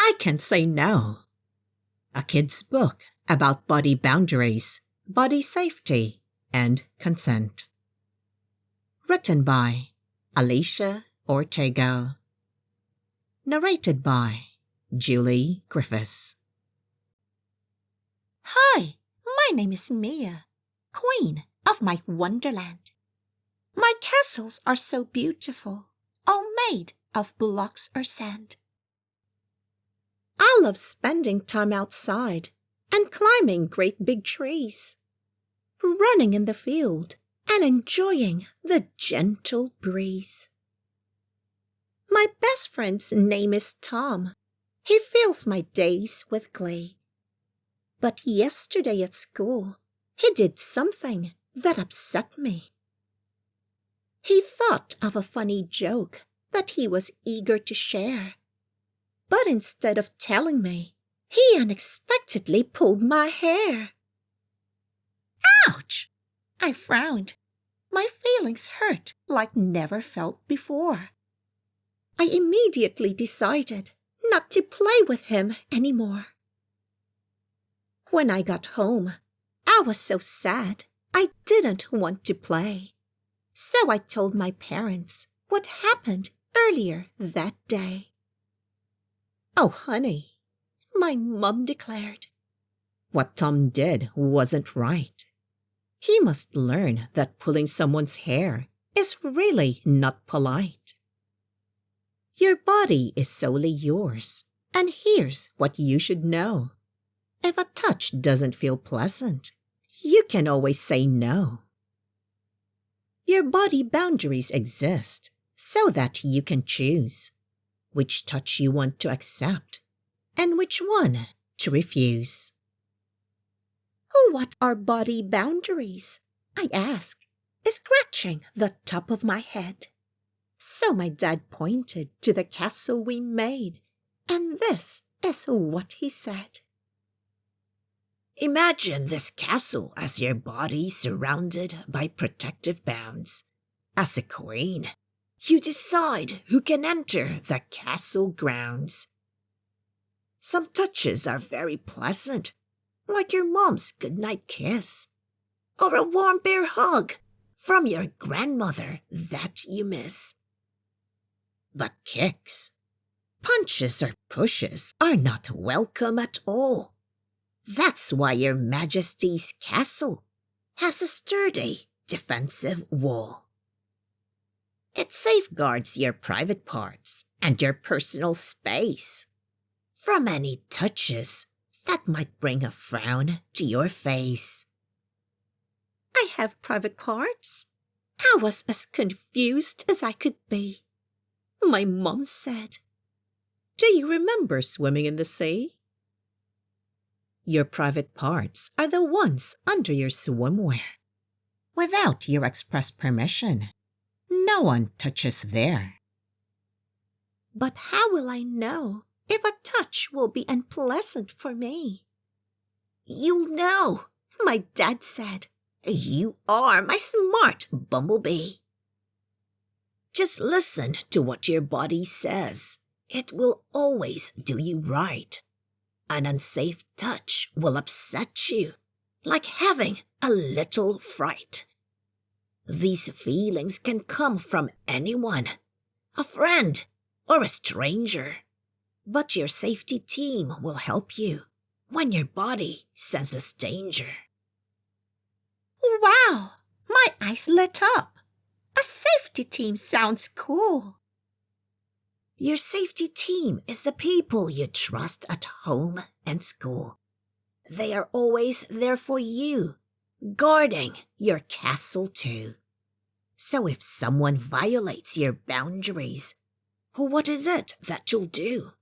I Can Say No. A kid's book about body boundaries, body safety, and consent. Written by Alicia Ortego. Narrated by Julie Griffiths. Hi, my name is Mia, queen of my wonderland. My castles are so beautiful, all made of blocks or sand. I love spending time outside and climbing great big trees, running in the field and enjoying the gentle breeze. My best friend's name is Tom. He fills my days with glee. But yesterday at school, he did something that upset me. He thought of a funny joke that he was eager to share. But instead of telling me, he unexpectedly pulled my hair. Ouch! I frowned. My feelings hurt like never felt before. I immediately decided not to play with him anymore. When I got home, I was so sad I didn't want to play. So I told my parents what happened earlier that day. "Oh, honey," my mom declared, "what Tom did wasn't right. He must learn that pulling someone's hair is really not polite. Your body is solely yours, and here's what you should know. If a touch doesn't feel pleasant, you can always say no. Your body boundaries exist so that you can choose which touch you want to accept and which one to refuse." "What are body boundaries?" I asked, scratching the top of my head. So my dad pointed to the castle we made, and this is what he said. "Imagine this castle as your body surrounded by protective bounds. As a queen, you decide who can enter the castle grounds. Some touches are very pleasant, like your mom's goodnight kiss, or a warm bear hug from your grandmother that you miss. But kicks, punches, or pushes are not welcome at all. That's why your Majesty's castle has a sturdy, defensive wall. It safeguards your private parts and your personal space from any touches that might bring a frown to your face." I have private parts? I was as confused as I could be. My mom said, "Do you remember swimming in the sea? Your private parts are the ones under your swimwear. Without your express permission, no one touches there." "But how will I know if a touch will be unpleasant for me?" "You'll know," my dad said. "You are my smart bumblebee. Just listen to what your body says. It will always do you right. An unsafe touch will upset you, like having a little fright. These feelings can come from anyone, a friend or a stranger. But your safety team will help you when your body senses danger." Wow! My eyes lit up. A safety team sounds cool. Your safety team is the people you trust at home and school. They are always there for you, guarding your castle too. So if someone violates your boundaries, what is it that you'll do?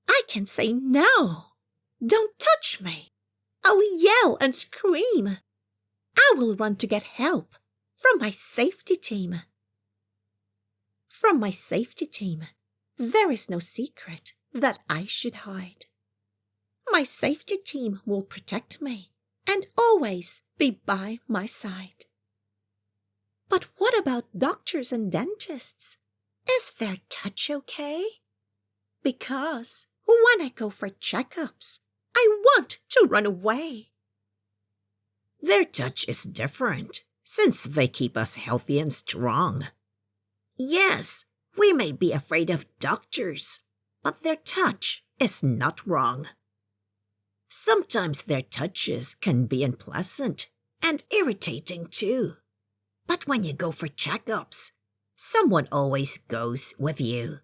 I can say no. Don't touch me. I'll yell and scream. I will run to get help from my safety team. From my safety team, there is no secret that I should hide. My safety team will protect me and always be by my side. But what about doctors and dentists? Is their touch okay? Because when I go for checkups, I want to run away. Their touch is different, since they keep us healthy and strong. Yes, we may be afraid of doctors, but their touch is not wrong. Sometimes their touches can be unpleasant and irritating too. But when you go for checkups, someone always goes with you.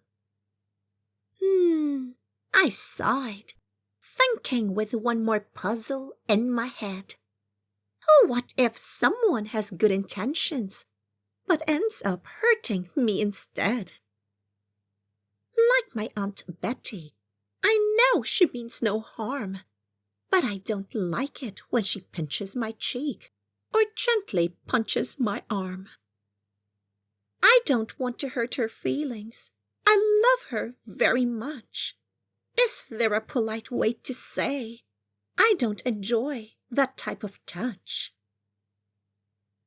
I sighed, thinking with one more puzzle in my head. What if someone has good intentions, but ends up hurting me instead? Like my Aunt Betty, I know she means no harm, but I don't like it when she pinches my cheek or gently punches my arm. I don't want to hurt her feelings. I love her very much. Is there a polite way to say, I don't enjoy that type of touch?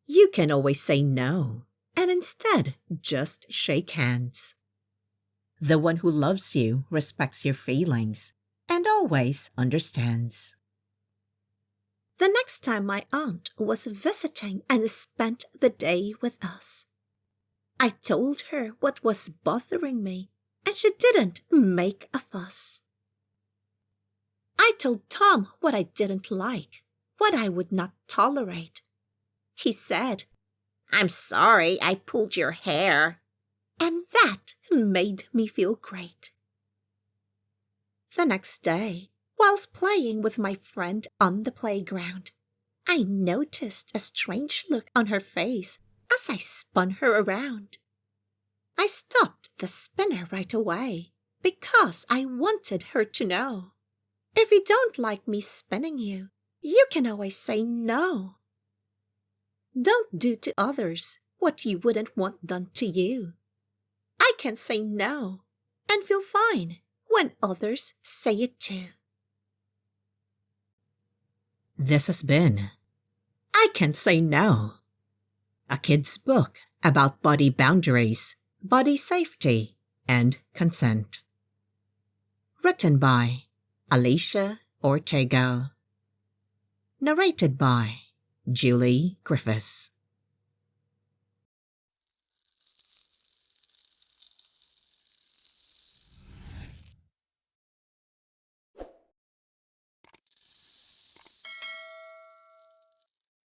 You can always say no, and instead just shake hands. The one who loves you respects your feelings and always understands. The next time my aunt was visiting and spent the day with us, I told her what was bothering me, and she didn't make a fuss. I told Tom what I didn't like, what I would not tolerate. He said, "I'm sorry I pulled your hair," and that made me feel great. The next day, whilst playing with my friend on the playground, I noticed a strange look on her face as I spun her around. I stopped the spinner right away because I wanted her to know. If you don't like me spinning you, you can always say no. Don't do to others what you wouldn't want done to you. I can say no and feel fine when others say it too. This has been I Can Say No, a kid's book about body boundaries, body safety, and consent. Written by Alicia Ortego. Narrated by Julie Griffiths.